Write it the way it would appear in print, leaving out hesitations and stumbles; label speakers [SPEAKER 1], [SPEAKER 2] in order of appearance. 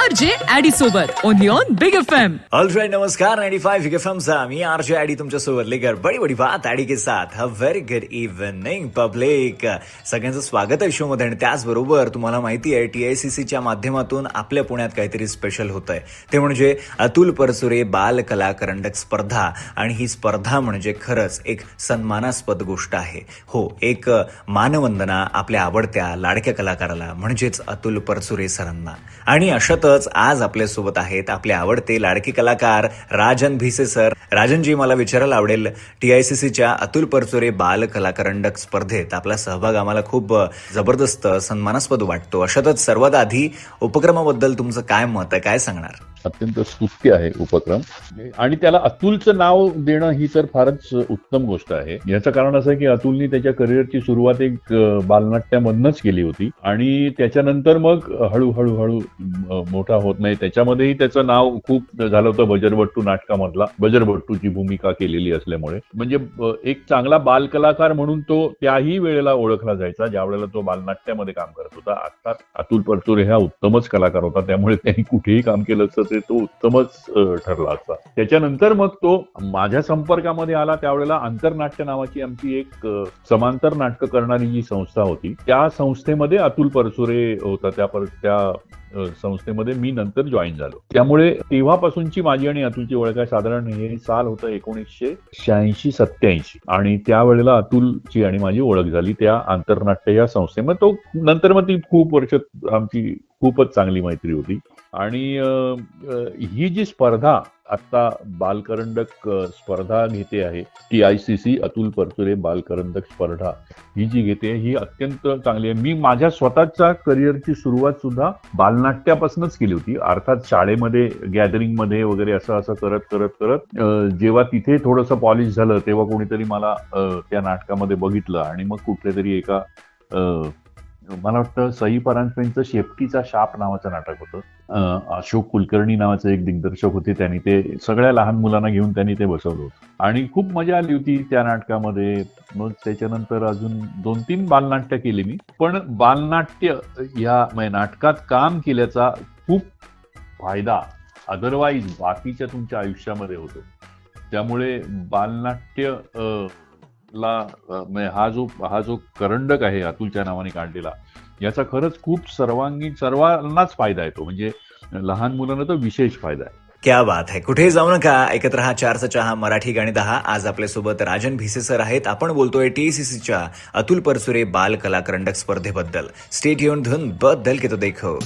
[SPEAKER 1] RJ ॲडी सोबत only on big FM.
[SPEAKER 2] Alright, नमस्कार 95 big FM चा मी आरजे ॲडी तुमच्या सोबत लेकर बड़ी बड़ी बात ॲडी के साथ. A very good evening public. सगळ्यांचं स्वागत आहे शो मध्ये. आणि त्याचबरोबर तुम्हाला माहिती आहे TICCच्या माध्यमातून आपल्या पुण्यात काहीतरी स्पेशल होत आहे. ते म्हणजे अतुल परचुरे बाल कला करंडक स्पर्धा. आणि ही स्पर्धा म्हणजे खरंच एक सन्मानास्पद गोष्ट आहे. हो, एक मानवंदना आपल्या आवडत्या लाडक्या कलाकाराला म्हणजेच अतुल परचुरे सरांना. आणि अशातच आज आपल्यासोबत आहेत आपले आवडते लाडके कलाकार राजन भिसे सर. राजनजी, मला विचारायला आवडेल, TICCच्या अतुल परचुरे बाल कलाकारंडक स्पर्धेत आपला सहभाग आम्हाला खूप जबरदस्त सन्मानास्पद वाटतो. अशातच सर्वात आधी उपक्रमाबद्दल तुमचं काय मत आहे, काय सांगणार?
[SPEAKER 3] अत्यंत स्तुत्य आहे उपक्रम, आणि त्याला अतुलचं नाव देणं ही तर फारच उत्तम गोष्ट आहे. याचं कारण असं आहे की अतुलनी त्याच्या करिअरची सुरुवात एक बालनाट्यामधनच केली होती, आणि त्याच्यानंतर मग हळूहळू मोठा होत नाही. त्याच्यामध्येही त्याचं नाव खूप झालं होतं बजरबट्टू नाटकामधला, बजरबट्टूची भूमिका केलेली असल्यामुळे. म्हणजे एक चांगला बालकलाकार म्हणून तो त्याही वेळेला ओळखला जायचा ज्या वेळेला तो बालनाट्यामध्ये काम करत होता. आता अतुल परचुरे हा उत्तमच कलाकार होता, त्यामुळे त्यांनी कुठेही काम केलं असतं तो उत्तमच ठरला असता. त्याच्यानंतर मग तो माझ्या संपर्कामध्ये आला त्यावेळेला आंतरनाट्य नावाची आमची एक समांतर नाटकं करणारी जी संस्था होती, त्या संस्थेमध्ये अतुल परचुरे होता. त्या संस्थेमध्ये मी नंतर जॉईन झालो. त्यामुळे तेव्हापासूनची माझी आणि अतुलची ओळख आहे. साधारण हे साल होतं 1986-87, आणि त्यावेळेला अतुलची आणि माझी ओळख झाली त्या आंतरनाट्य या संस्थेमध्ये. तो नंतर मग ती खूप वर्ष आमची खूपच चांगली मैत्री होती. आणि ही जी स्पर्धा आता बालकरंडक स्पर्धा घेते आहे, TICC अतुल परचुरे बालकरंडक स्पर्धा ही जी घेते ही अत्यंत चांगली आहे. मी माझ्या स्वतःच्या करिअरची सुरुवात सुद्धा बालनाट्यापासूनच केली होती. अर्थात शाळेमध्ये गॅदरिंगमध्ये वगैरे असं करत जेव्हा तिथे थोडंसं पॉलिश झालं तेव्हा कोणीतरी मला त्या नाटकामध्ये बघितलं, आणि मग कुठल्या तरी एका मला वाटतं सई परांजपेंचं शेपटीचा शाप नावाचं नाटक होतं. अशोक कुलकर्णी नावाचे एक दिग्दर्शक होते, त्यांनी ते सगळ्या लहान मुलांना घेऊन त्यांनी ते बसवलं होतं, आणि खूप मजा आली होती त्या नाटकामध्ये. मग त्याच्यानंतर अजून 2-3 बालनाट्य केली मी. पण बालनाट्य या नाटकात काम केल्याचा खूप फायदा अदरवाईज बाकीच्या तुमच्या आयुष्यामध्ये होतो. त्यामुळे बालनाट्य हा जो करंडक आहे अतुलच्या नावाने काढलेला, याचा खरंच खूप सर्वांनाच फायदा येतो. म्हणजे लहान मुलांना तर विशेष फायदा आहे.
[SPEAKER 2] क्या बात आहे. कुठेही जाऊ नका, ऐकत रहा 4चा चहा मराठी गाणी 10. आज आपल्यासोबत राजन भिसे सर आहेत. आपण बोलतोय TICCच्या अतुल परचुरे बाल कला करंडक स्पर्धेबद्दल. स्टे ट्यून्ड, धुन बदल के तो देखो.